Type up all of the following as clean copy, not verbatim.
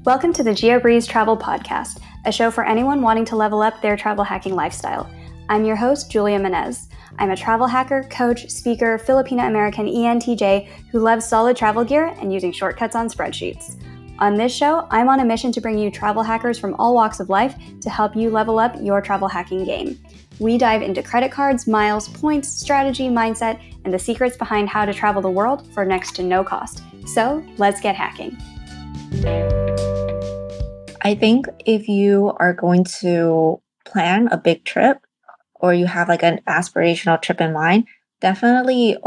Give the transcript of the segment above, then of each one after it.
Welcome to the Geobreeze Travel Podcast, a show for anyone wanting to level up their travel hacking lifestyle. I'm your host, Julia Menez. I'm a travel hacker, coach, speaker, Filipino-American ENTJ who loves solid travel gear and using shortcuts on spreadsheets. On this show, I'm on a mission to bring you travel hackers from all walks of life to help you level up your travel hacking game. We dive into credit cards, miles, points, strategy, mindset, and the secrets behind how to travel the world for next to no cost. So, let's get hacking. I think if you are going to plan a big trip or you have like an aspirational trip in mind, definitely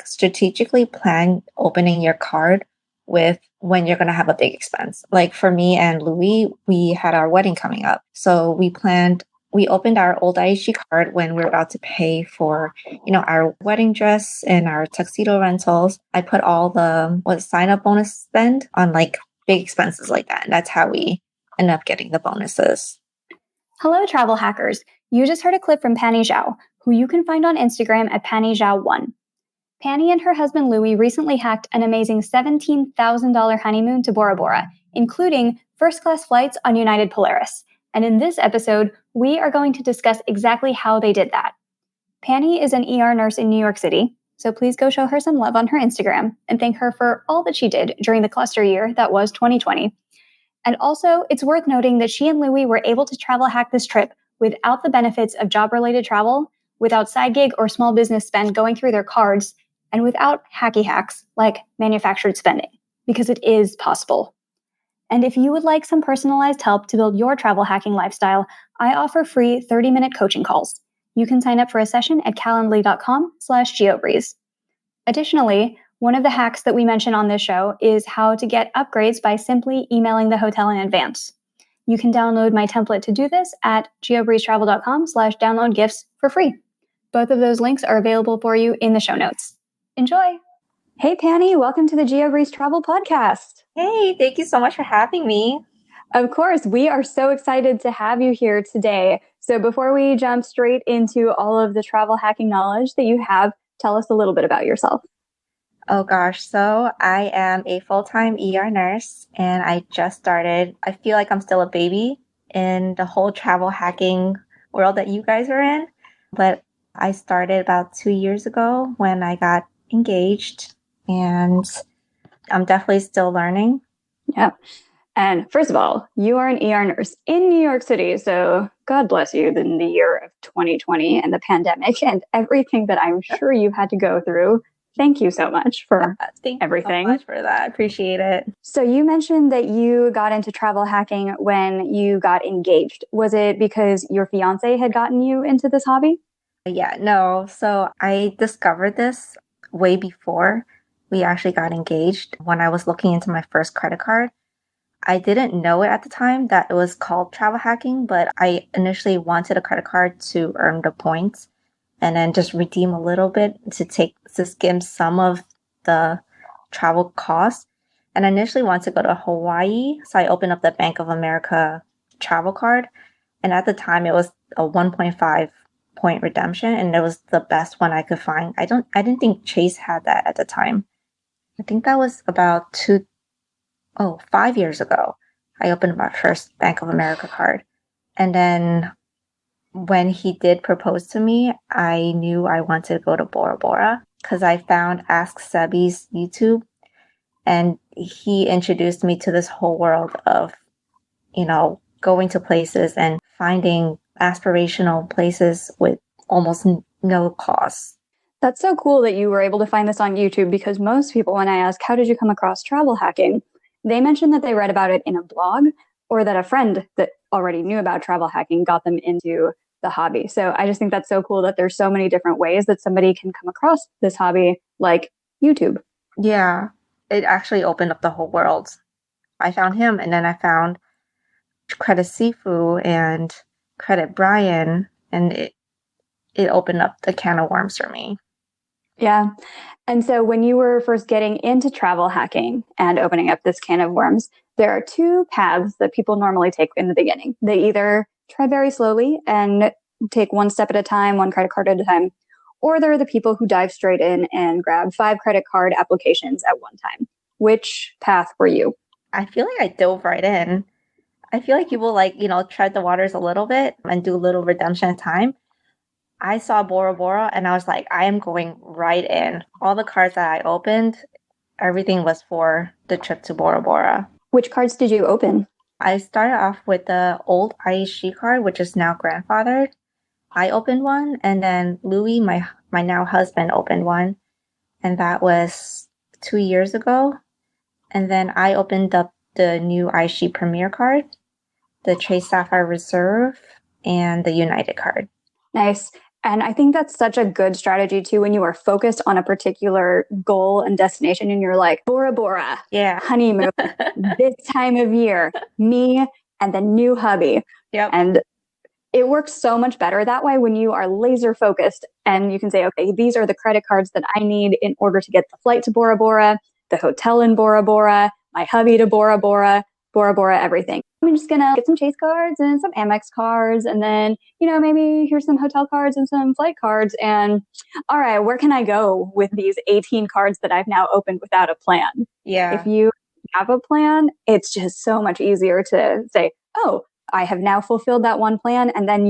strategically plan opening your card with when you're going to have a big expense. Like for me and Louie, we had our wedding coming up. So we opened our old IHG card when we were about to pay for, our wedding dress and our tuxedo rentals. I put all the sign up bonus spend on like big expenses like that. And that's how we end up getting the bonuses. Hello, travel hackers. You just heard a clip from Panny Zhao, who you can find on Instagram at PannyZhao1. Panny and her husband Louie recently hacked an amazing $17,000 honeymoon to Bora Bora, including first-class flights on United Polaris. And in this episode, we are going to discuss exactly how they did that. Panny is an ER nurse in New York City, so please go show her some love on her Instagram and thank her for all that she did during the cluster year that was 2020. And also, it's worth noting that she and Louie were able to travel hack this trip without the benefits of job-related travel, without side gig or small business spend going through their cards, and without hacky hacks like manufactured spending, because it is possible. And if you would like some personalized help to build your travel hacking lifestyle, I offer free 30-minute coaching calls. You can sign up for a session at calendly.com/geobreeze. Additionally, one of the hacks that we mention on this show is how to get upgrades by simply emailing the hotel in advance. You can download my template to do this at geobreeztravel.com/download gifts for free. Both of those links are available for you in the show notes. Enjoy! Hey, Panny, welcome to the Geobreeze Travel Podcast. Hey, thank you so much for having me. Of course, we are so excited to have you here today. So before we jump straight into all of the travel hacking knowledge that you have, tell us a little bit about yourself. Oh gosh, so I am a full-time ER nurse and I just started. I feel like I'm still a baby in the whole travel hacking world that you guys are in, but I started about 2 years ago when I got engaged and I'm definitely still learning. Yeah. And first of all, you are an ER nurse in New York City. So God bless you in the year of 2020 and the pandemic and everything that I'm sure you had to go through. Thank you so much for everything. Thank you so much for that. I appreciate it. So you mentioned that you got into travel hacking when you got engaged. Was it because your fiance had gotten you into this hobby? Yeah, no. So I discovered this way before we actually got engaged. When I was looking into my first credit card, I didn't know it at the time that it was called travel hacking, but I initially wanted a credit card to earn the points and then just redeem a little bit to skim some of the travel costs. And I initially wanted to go to Hawaii, so I opened up the Bank of America travel card. And at the time, it was a 1.5 point redemption, and it was the best one I could find. I didn't think Chase had that at the time. I think that was about 5 years ago. I opened my first Bank of America card. And then when he did propose to me, I knew I wanted to go to Bora Bora because I found Ask Sebi's YouTube and he introduced me to this whole world of, going to places and finding aspirational places with almost no cost. That's so cool that you were able to find this on YouTube because most people, when I ask, how did you come across travel hacking? They mention that they read about it in a blog or that a friend that already knew about travel hacking got them into the hobby. So I just think that's so cool that there's so many different ways that somebody can come across this hobby, like YouTube. Yeah, it actually opened up the whole world. I found him and then I found Credit Sifu and Credit Brian, and it opened up the can of worms for me. Yeah. And so when you were first getting into travel hacking and opening up this can of worms, there are two paths that people normally take in the beginning. They either try very slowly and take one step at a time, one credit card at a time, or there are the people who dive straight in and grab 5 credit card applications at one time. Which path were you? I feel like I dove right in. I feel like people like, tread the waters a little bit and do a little redemption time. I saw Bora Bora and I was like, I am going right in. All the cards that I opened, everything was for the trip to Bora Bora. Which cards did you open? I started off with the old IHG card, which is now grandfathered. I opened one, and then Louie, my now husband, opened one, and that was 2 years ago. And then I opened up the new IHG Premier card, the Chase Sapphire Reserve, and the United card. Nice. And I think that's such a good strategy too when you are focused on a particular goal and destination and you're like, Bora Bora, Yeah. honeymoon, this time of year, me and the new hubby. Yep. And it works so much better that way when you are laser focused and you can say, okay, these are the credit cards that I need in order to get the flight to Bora Bora, the hotel in Bora Bora, my hubby to Bora Bora, everything. I'm just going to get some Chase cards and some Amex cards. And then, maybe here's some hotel cards and some flight cards. And all right, where can I go with these 18 cards that I've now opened without a plan? Yeah. If you have a plan, it's just so much easier to say, oh, I have now fulfilled that one plan. And then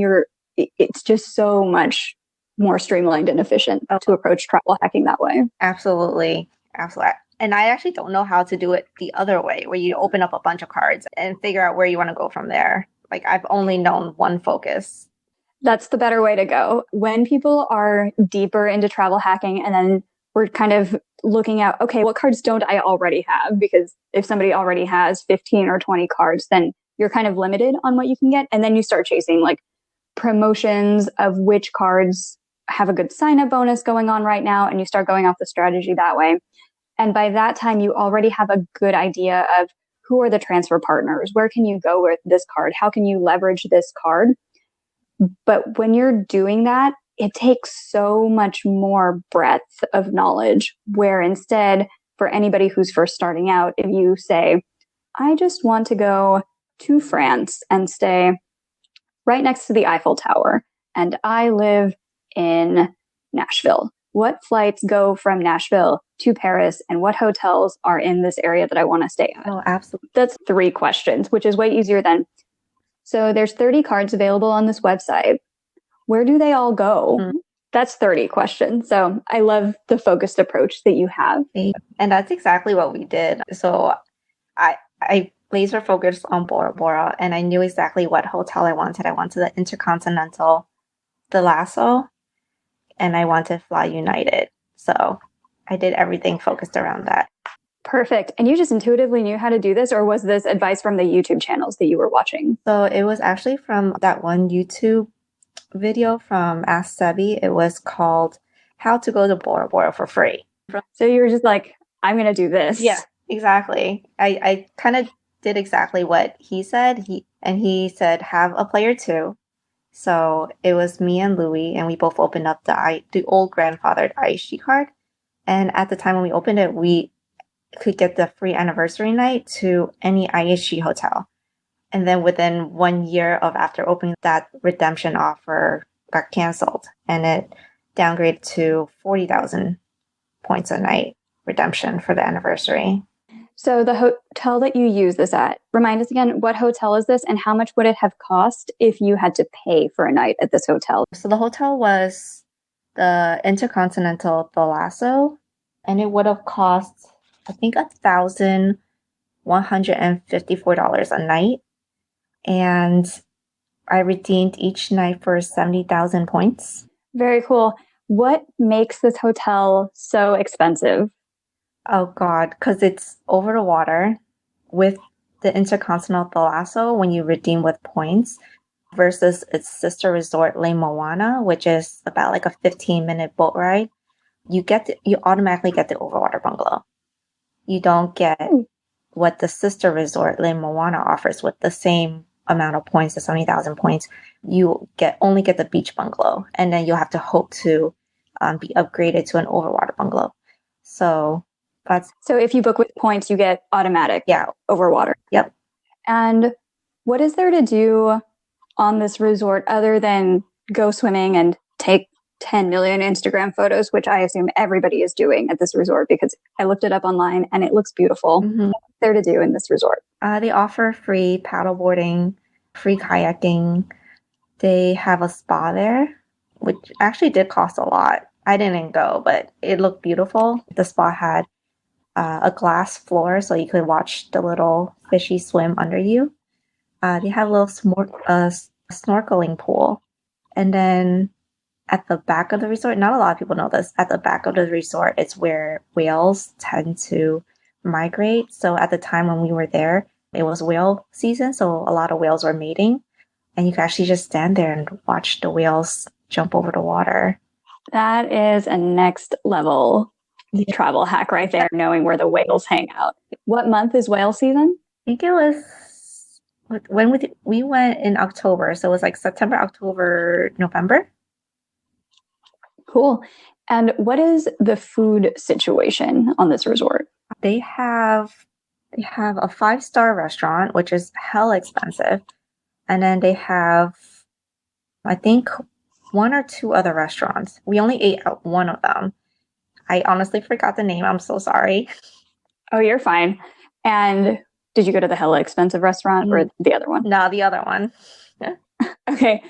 it's just so much more streamlined and efficient to approach travel hacking that way. Absolutely. Absolutely. And I actually don't know how to do it the other way, where you open up a bunch of cards and figure out where you want to go from there. Like, I've only known one focus. That's the better way to go. When people are deeper into travel hacking and then we're kind of looking at, okay, what cards don't I already have? Because if somebody already has 15 or 20 cards, then you're kind of limited on what you can get. And then you start chasing like promotions of which cards have a good sign-up bonus going on right now. And you start going off the strategy that way. And by that time, you already have a good idea of who are the transfer partners? Where can you go with this card? How can you leverage this card? But when you're doing that, it takes so much more breadth of knowledge, where instead, for anybody who's first starting out, if you say, I just want to go to France and stay right next to the Eiffel Tower, and I live in Nashville. What flights go from Nashville to Paris, and what hotels are in this area that I want to stay at? Oh, absolutely. That's 3 questions, which is way easier than, so there's 30 cards available on this website. Where do they all go? Mm-hmm. That's 30 questions. So I love the focused approach that you have. And that's exactly what we did. So I laser focused on Bora Bora, and I knew exactly what hotel I wanted. I wanted the Intercontinental, the Lasso, and I wanted to fly United. So I did everything focused around that. Perfect. And you just intuitively knew how to do this, or was this advice from the YouTube channels that you were watching? So it was actually from that one YouTube video from Ask Sebi. It was called How to Go to Bora Bora for Free. So you were just like, I'm going to do this. Yeah, exactly. I kind of did exactly what he said. He said, have a player too. So it was me and Louie, and we both opened up the old grandfathered IHG card. And at the time when we opened it, we could get the free anniversary night to any IHG hotel. And then within 1 year of after opening, that redemption offer got canceled, and it downgraded to 40,000 points a night redemption for the anniversary. So the hotel that you use this at, remind us again, what hotel is this and how much would it have cost if you had to pay for a night at this hotel? So the hotel was the Intercontinental The Lasso, and it would have cost, I think, $1,154 a night. And I redeemed each night for 70,000 points. Very cool. What makes this hotel so expensive? Oh, God, because it's over the water with the Intercontinental The Lasso when you redeem with points versus its sister resort, Le Moana, which is about like a 15-minute boat ride. You automatically get the overwater bungalow. You don't get what the sister resort, Le Moana, offers with the same amount of points, the 70,000 points. You only get the beach bungalow, and then you'll have to hope to be upgraded to an overwater bungalow. So if you book with points, you get automatic overwater. Yep. And what is there to do on this resort other than go swimming and take 10 million Instagram photos, which I assume everybody is doing at this resort because I looked it up online and it looks beautiful. Mm-hmm. What's there to do in this resort? They offer free paddleboarding, free kayaking. They have a spa there, which actually did cost a lot. I didn't go, but it looked beautiful. The spa had a glass floor so you could watch the little fishy swim under you. They have a little snorkeling pool. And then at the back of the resort, not a lot of people know this, at the back of the resort, it's where whales tend to migrate. So at the time when we were there, it was whale season. So a lot of whales were mating. And you can actually just stand there and watch the whales jump over the water. That is a next level travel hack right there, knowing where the whales hang out. What month is whale season? I think it was when we went in October. So it was like September, October, November. Cool. And what is the food situation on this resort? They have a 5-star restaurant, which is hell expensive. And then they have, I think, 1 or 2 other restaurants. We only ate at one of them. I honestly forgot the name. I'm so sorry. Oh, you're fine. And did you go to the hella expensive restaurant or the other one? No, the other one. Okay.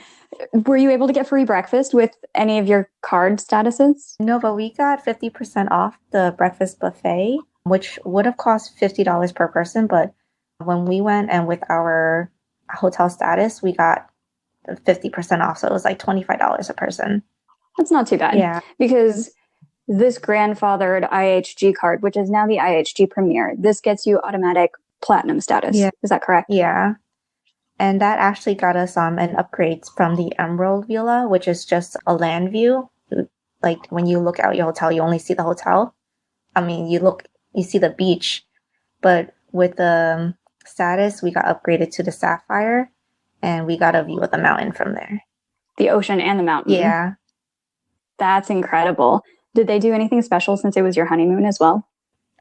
Were you able to get free breakfast with any of your card statuses? No, but we got 50% off the breakfast buffet, which would have cost $50 per person. But when we went and with our hotel status, we got 50% off. So it was like $25 a person. That's not too bad. Yeah. Because this grandfathered IHG card, which is now the IHG Premier, this gets you automatic platinum status. Yeah. Is that correct? Yeah. And that actually got us an upgrade from the Emerald Villa, which is just a land view. Like when you look out your hotel, you only see the hotel. I mean, you see the beach. But with the status, we got upgraded to the Sapphire, and we got a view of the mountain from there. The ocean and the mountain. Yeah. That's incredible. Did they do anything special since it was your honeymoon as well?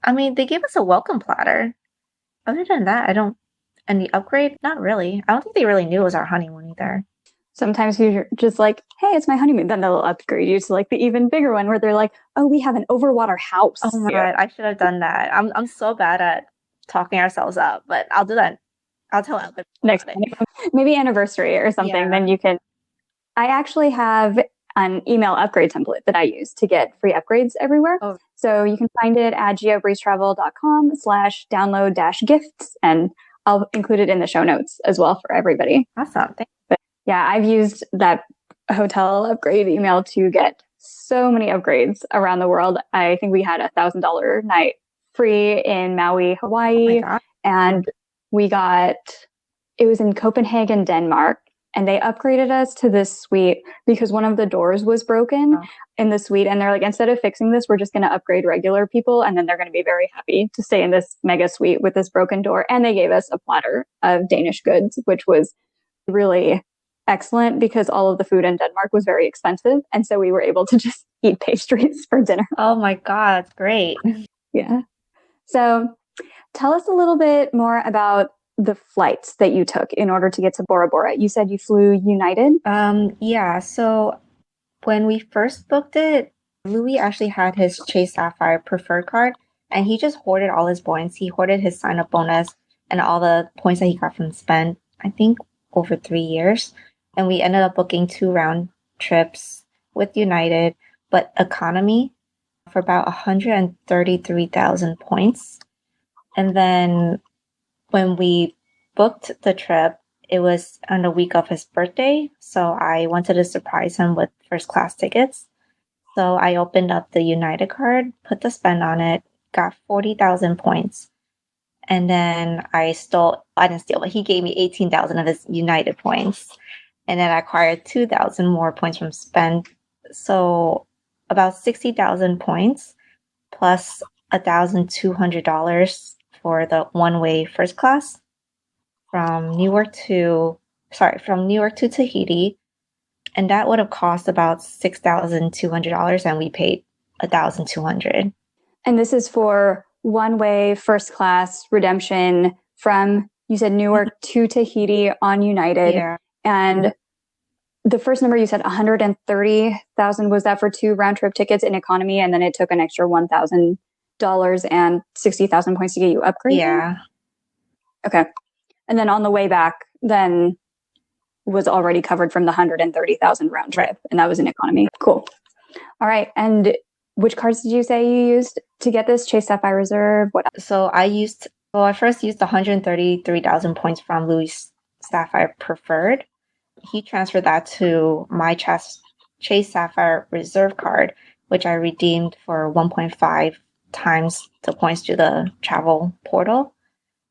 I mean, they gave us a welcome platter. Other than that, and the upgrade, not really. I don't think they really knew it was our honeymoon either. Sometimes you're just like, hey, it's my honeymoon. Then they'll upgrade you to like the even bigger one where they're like, oh, we have an overwater house. Oh my God, I should have done that. I'm so bad at talking ourselves up, but I'll do that. I'll tell Albert. Next, maybe anniversary or something. Yeah. Then you can. I actually have an email upgrade template that I use to get free upgrades everywhere. Oh. So you can find it at geobreezetravel.com/download-gifts. And I'll include it in the show notes as well for everybody. Awesome. But yeah, I've used that hotel upgrade email to get so many upgrades around the world. I think we had $1,000 night free in Maui, Hawaii. Oh my God. And it was in Copenhagen, Denmark. And they upgraded us to this suite because one of the doors was broken in the suite. And they're like, instead of fixing this, we're just going to upgrade regular people. And then they're going to be very happy to stay in this mega suite with this broken door. And they gave us a platter of Danish goods, which was really excellent because all of the food in Denmark was very expensive. And so we were able to just eat pastries for dinner. Oh my God, that's great. Yeah. So tell us a little bit more about the flights that you took in order to get to Bora Bora. You said you flew United? Yeah. So when we first booked it, Louie actually had his Chase Sapphire preferred card, and he just hoarded all his points. He hoarded his sign-up bonus and all the points that he got from spend, I think, over 3 years. And we ended up booking 2 round trips with United, but economy for about 133,000 points. And then when we booked the trip, it was on the week of his birthday. So I wanted to surprise him with first class tickets. So I opened up the United card, put the spend on it, got 40,000 points. And then I didn't steal, but he gave me 18,000 of his United points. And then I acquired 2,000 more points from spend. So about 60,000 points plus $1,200 for the one-way first class from New York to Tahiti. And that would have cost about $6,200, and we paid $1,200. And this is for one-way first class redemption from, you said, Newark to Tahiti on United. Yeah. And the first number you said 130,000, was that for 2 round trip tickets in economy, and then it took an extra $1,000 and 60,000 points to get you upgraded? Yeah. Okay. And then on the way back, then was already covered from the 130,000 round trip, Right. and that was in economy. Cool. All right. And which cards did you say you used to get this? Chase Sapphire Reserve? What else? So I first used 133,000 points from Louie's Sapphire Preferred. He transferred that to my Chase Sapphire Reserve card, which I redeemed for 1.5 times the points to the travel portal.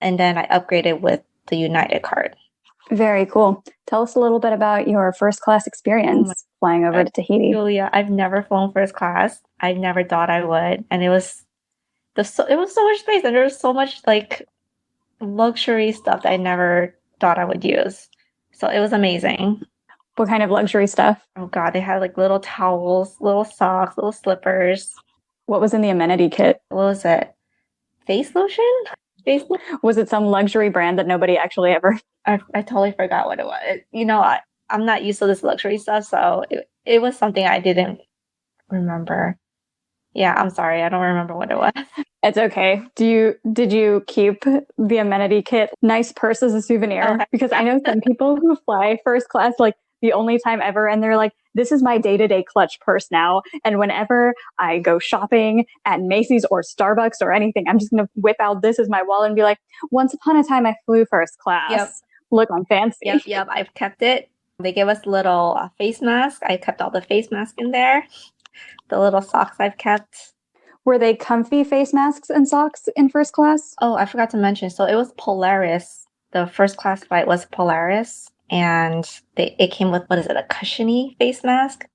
And then I upgraded with the United card. Very cool. Tell us a little bit about your first class experience flying over to Tahiti. Julia, I've never flown first class. I never thought I would. And it was so much space, and there was so much like luxury stuff that I never thought I would use. So it was amazing. What kind of luxury stuff? Oh God, they had like little towels, little socks, little slippers. What was in the amenity kit? What was it? Face lotion? Was it some luxury brand that nobody actually ever? I totally forgot what it was. I'm not used to this luxury stuff, so it was something I didn't remember. Yeah, I'm sorry, I don't remember what it was. It's okay. Did you keep the amenity kit? Nice purse as a souvenir? Okay. Because I know some people who fly first class like the only time ever, and they're like, this is my day-to-day clutch purse now. And whenever I go shopping at Macy's or Starbucks or anything, I'm just going to whip out this as my wallet and be like, once upon a time I flew first class. Yep. Look, I'm fancy. Yep, I've kept it. They gave us little face masks. I kept all the face masks in there. The little socks I've kept. Were they comfy face masks and socks in first class? Oh, I forgot to mention. So it was Polaris. The first class flight was Polaris. And it came with, what is it, a cushiony face mask?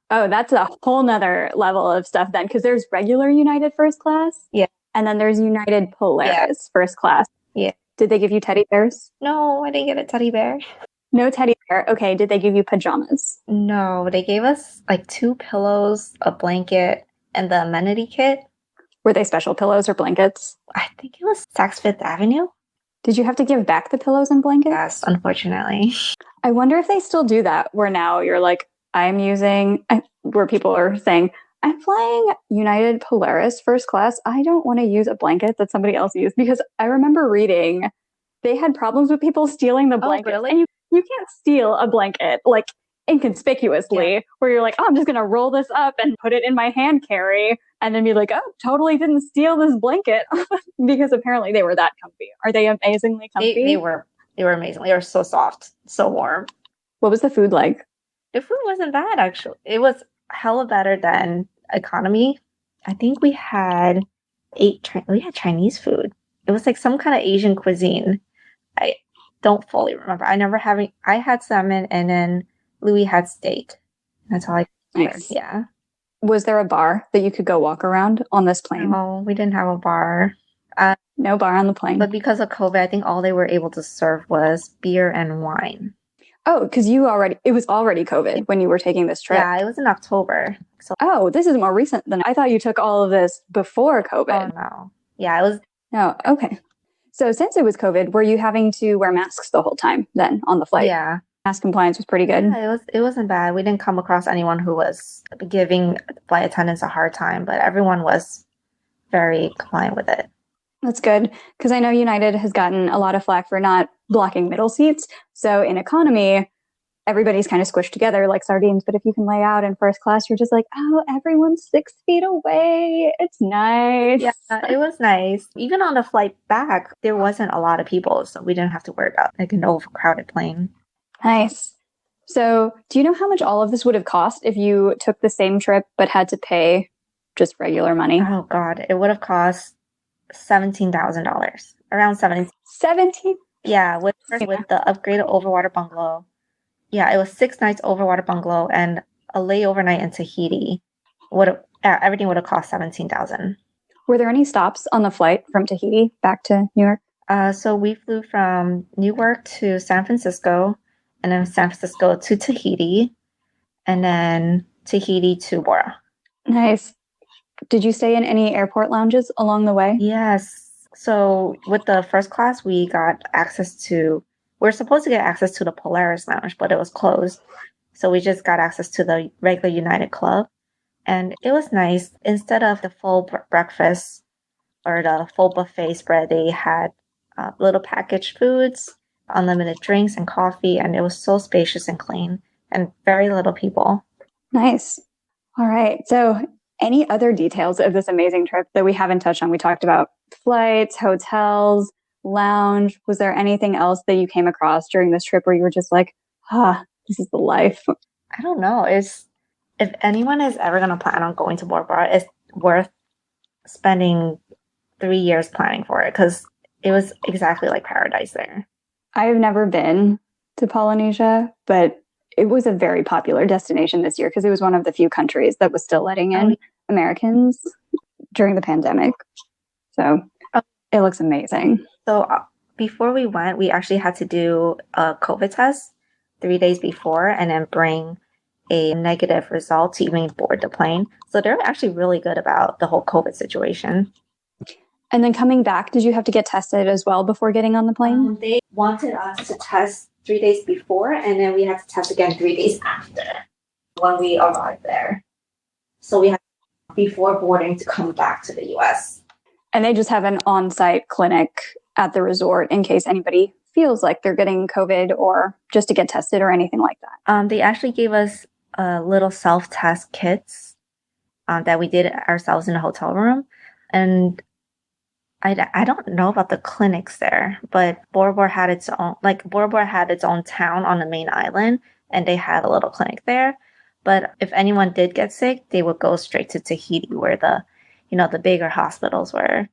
Oh, that's a whole nother level of stuff then, because there's regular United first class. Yeah. And then there's United Polaris first class. Yeah. Did they give you teddy bears? No, I didn't get a teddy bear. No teddy bear. Okay, did they give you pajamas? No, they gave us like 2 pillows, a blanket, and the amenity kit. Were they special pillows or blankets? I think it was Saks Fifth Avenue. Did you have to give back the pillows and blankets? Yes, unfortunately. I wonder if they still do that, where now you're like, where people are saying, I'm flying United Polaris first class. I don't want to use a blanket that somebody else used, because I remember reading they had problems with people stealing the blanket. Oh, really? And you can't steal a blanket like inconspicuously, where you're like, oh, I'm just going to roll this up and put it in my hand carry and then be like, oh, totally didn't steal this blanket, because apparently they were that comfy. Are they amazingly comfy? They were amazing. They were so soft, so warm. What was the food like? The food wasn't bad, actually. It was hella better than economy. I think we had Chinese food. It was like some kind of Asian cuisine. I don't fully remember. I had salmon, and then Louie had steak. That's all I remember. Nice. Yeah. Was there a bar that you could go walk around on this plane? No, we didn't have a bar. No bar on the plane. But because of COVID, I think all they were able to serve was beer and wine. Oh, because it was already COVID when you were taking this trip. Yeah, it was in October. So. Oh, this is more recent than I thought. You took all of this before COVID. Oh, no. Yeah, it was. No, okay. So since it was COVID, were you having to wear masks the whole time then on the flight? Yeah. Mask compliance was pretty good. Yeah, it wasn't bad. We didn't come across anyone who was giving flight attendants a hard time, but everyone was very compliant with it. That's good, because I know United has gotten a lot of flack for not blocking middle seats. So in economy, everybody's kind of squished together like sardines. But if you can lay out in first class, you're just like, oh, everyone's 6 feet away. It's nice. Yeah, it was nice. Even on the flight back, there wasn't a lot of people, so we didn't have to worry about like an overcrowded plane. Nice. So do you know how much all of this would have cost if you took the same trip but had to pay just regular money? Oh, God. It would have cost $17,000. Around 17. 17? Yeah, with the upgraded overwater bungalow. Yeah, it was 6 nights overwater bungalow and a layover night in Tahiti. Everything would have cost $17,000. Were there any stops on the flight from Tahiti back to New York? So we flew from Newark to San Francisco, and then San Francisco to Tahiti, and then Tahiti to Bora. Nice. Did you stay in any airport lounges along the way? Yes. So with the first class, we were supposed to get access to the Polaris lounge, but it was closed. So we just got access to the regular United Club. And it was nice. Instead of the full breakfast or the full buffet spread, they had little packaged foods, unlimited drinks and coffee. And it was so spacious and clean and very little people. Nice. All right. So, any other details of this amazing trip that we haven't touched on? We talked about flights, hotels, lounge. Was there anything else that you came across during this trip where you were just like, this is the life? I don't know. If anyone is ever going to plan on going to Bora Bora, it's worth spending 3 years planning for it because it was exactly like paradise there. I've never been to Polynesia, but it was a very popular destination this year because it was one of the few countries that was still letting in Americans during the pandemic. So it looks amazing. So before we went, we actually had to do a COVID test 3 days before and then bring a negative result to even board the plane. So they're actually really good about the whole COVID situation. And then coming back, did you have to get tested as well before getting on the plane? They wanted us to test 3 days before, and then we had to test again 3 days after when we arrived there. So we had before boarding to come back to the US. And they just have an on-site clinic at the resort in case anybody feels like they're getting COVID or just to get tested or anything like that. They actually gave us little self-test kits that we did ourselves in the hotel room. And I don't know about the clinics there, but Bora Bora had its own town on the main island, and they had a little clinic there. But if anyone did get sick, they would go straight to Tahiti, where the bigger hospitals were.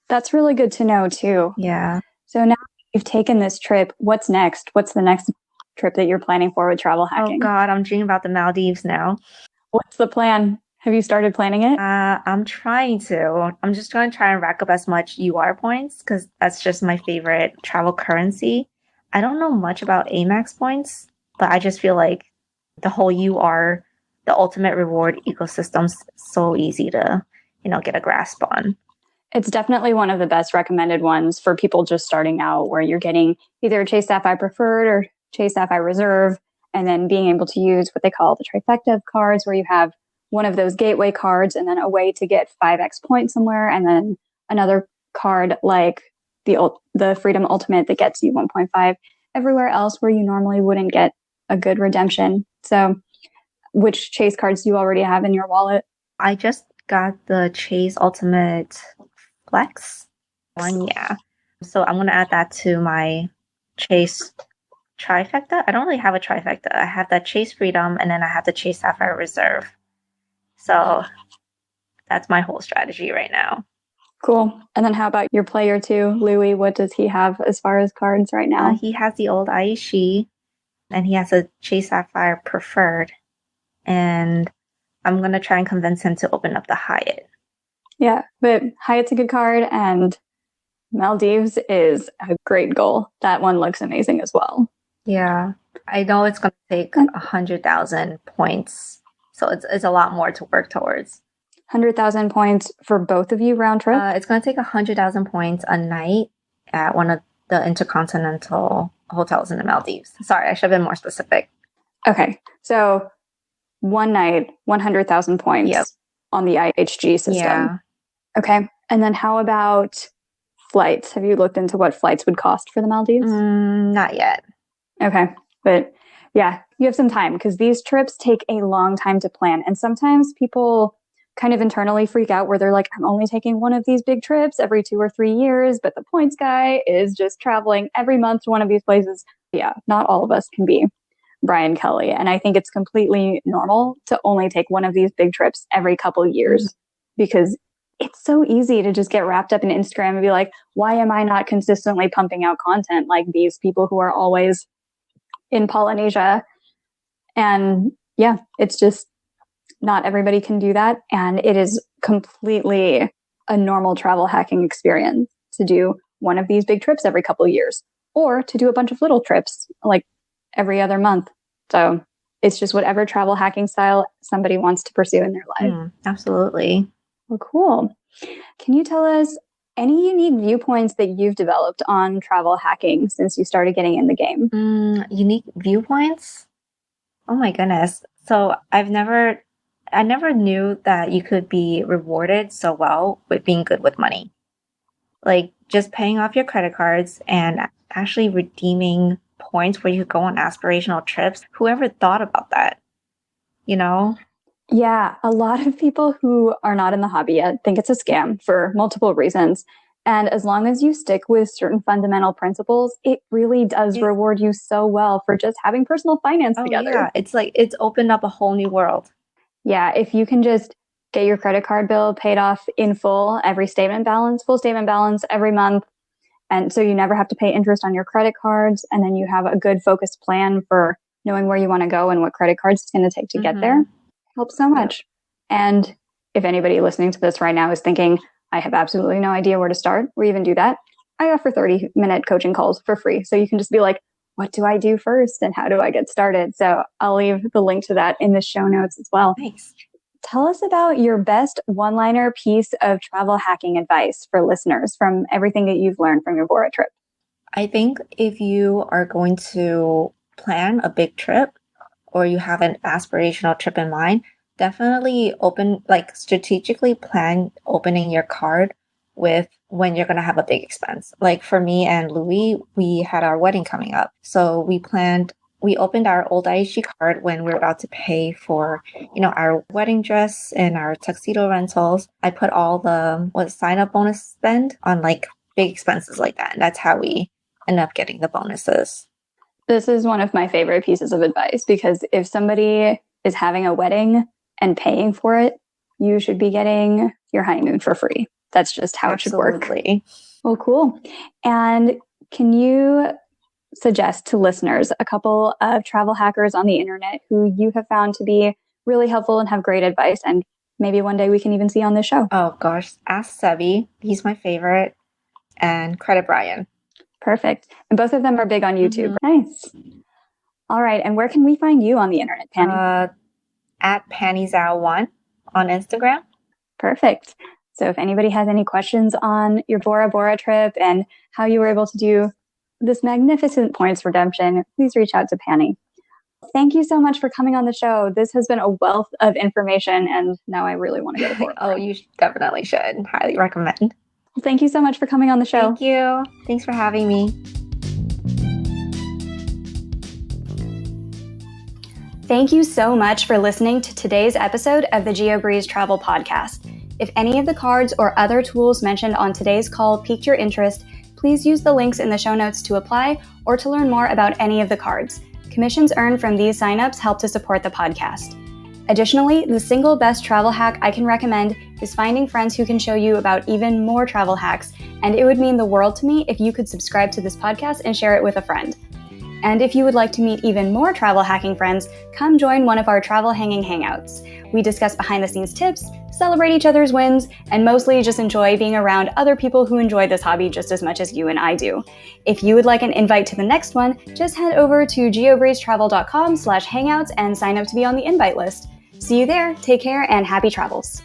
That's really good to know too. Yeah. So now you've taken this trip. What's next? What's the next trip that you're planning for with travel hacking? Oh God, I'm dreaming about the Maldives now. What's the plan? Have you started planning it? I'm trying to. I'm just going to try and rack up as much UR points because that's just my favorite travel currency. I don't know much about Amex points, but I just feel like the whole UR, the ultimate reward ecosystem's so easy to, get a grasp on. It's definitely one of the best recommended ones for people just starting out, where you're getting either Chase Sapphire Preferred or Chase Sapphire Reserve, and then being able to use what they call the trifecta of cards, where you have one of those gateway cards and then a way to get 5x points somewhere, and then another card like the Freedom Ultimate that gets you 1.5 everywhere else where you normally wouldn't get a good redemption. So which Chase cards do you already have in your wallet? I just got the Chase Ultimate Flex one, yeah. So I'm going to add that to my Chase trifecta. I don't really have a trifecta. I have that Chase Freedom, and then I have the Chase Sapphire Reserve. So that's my whole strategy right now. Cool. And then how about your player two, Louie? What does he have as far as cards right now? He has the old IHG, and he has a Chase Sapphire Preferred. And I'm going to try and convince him to open up the Hyatt. Yeah, but Hyatt's a good card, and Maldives is a great goal. That one looks amazing as well. Yeah, I know it's going to take 100,000 points. So it's a lot more to work towards. 100,000 points for both of you round trip? It's going to take 100,000 points a night at one of the intercontinental hotels in the Maldives. Sorry, I should have been more specific. Okay, so one night, 100,000 points on the IHG system. Yeah. Okay, and then how about flights? Have you looked into what flights would cost for the Maldives? Not yet. Okay, but yeah, you have some time because these trips take a long time to plan. And sometimes people kind of internally freak out where they're like, I'm only taking one of these big trips every 2 or 3 years, but the points guy is just traveling every month to one of these places. Yeah, not all of us can be Brian Kelly. And I think it's completely normal to only take one of these big trips every couple of years because it's so easy to just get wrapped up in Instagram and be like, why am I not consistently pumping out content like these people who are always in Polynesia? And yeah, it's just not everybody can do that. And it is completely a normal travel hacking experience to do one of these big trips every couple of years or to do a bunch of little trips like every other month. So it's just whatever travel hacking style somebody wants to pursue in their life. Absolutely. Well, cool. Can you tell us any unique viewpoints that you've developed on travel hacking since you started getting in the game? Unique viewpoints? Oh my goodness. So I never knew that you could be rewarded so well with being good with money. Like just paying off your credit cards and actually redeeming points where you go on aspirational trips. Whoever thought about that, you know? Yeah, a lot of people who are not in the hobby yet think it's a scam for multiple reasons. And as long as you stick with certain fundamental principles, it really does reward you so well for just having personal finance together. Yeah, it's like it's opened up a whole new world. Yeah, if you can just get your credit card bill paid off in full, every statement balance, full statement balance every month. And so you never have to pay interest on your credit cards. And then you have a good focused plan for knowing where you want to go and what credit cards it's going to take to get there. Helps so much. And if anybody listening to this right now is thinking, I have absolutely no idea where to start or even do that, I offer 30-minute coaching calls for free. So you can just be like, what do I do first and how do I get started? So I'll leave the link to that in the show notes as well. Thanks. Tell us about your best one-liner piece of travel hacking advice for listeners from everything that you've learned from your Bora trip. I think if you are going to plan a big trip or you have an aspirational trip in mind, definitely strategically plan opening your card with when you're going to have a big expense. Like for me and Louie, we had our wedding coming up. So we opened our old IHG card when we were about to pay for, our wedding dress and our tuxedo rentals. I put all the sign-up bonus spend on like big expenses like that. And that's how we end up getting the bonuses. This is one of my favorite pieces of advice because if somebody is having a wedding and paying for it, you should be getting your honeymoon for free. That's just how it should work. Well, cool. And can you suggest to listeners a couple of travel hackers on the internet who you have found to be really helpful and have great advice, and maybe one day we can even see on this show? Oh gosh, ask Sebi. He's my favorite. And Credit Brian. Perfect. And both of them are big on YouTube. Nice. All right. And where can we find you on the internet, Panny? At Panny Zhao1 on Instagram. Perfect. So if anybody has any questions on your Bora Bora trip and how you were able to do this magnificent points redemption, please reach out to Panny. Thank you so much for coming on the show. This has been a wealth of information, and now I really want to go to Bora Bora. Oh, you definitely should. Highly recommend. Well, thank you so much for coming on the show. Thank you. Thanks for having me. Thank you so much for listening to today's episode of the Geobreeze Travel Podcast. If any of the cards or other tools mentioned on today's call piqued your interest, please use the links in the show notes to apply or to learn more about any of the cards. Commissions earned from these signups help to support the podcast. Additionally, the single best travel hack I can recommend is finding friends who can show you about even more travel hacks, and it would mean the world to me if you could subscribe to this podcast and share it with a friend. And if you would like to meet even more travel hacking friends, come join one of our travel hanging hangouts. We discuss behind-the-scenes tips, celebrate each other's wins, and mostly just enjoy being around other people who enjoy this hobby just as much as you and I do. If you would like an invite to the next one, just head over to geobreezetravel.com/hangouts and sign up to be on the invite list. See you there, take care, and happy travels.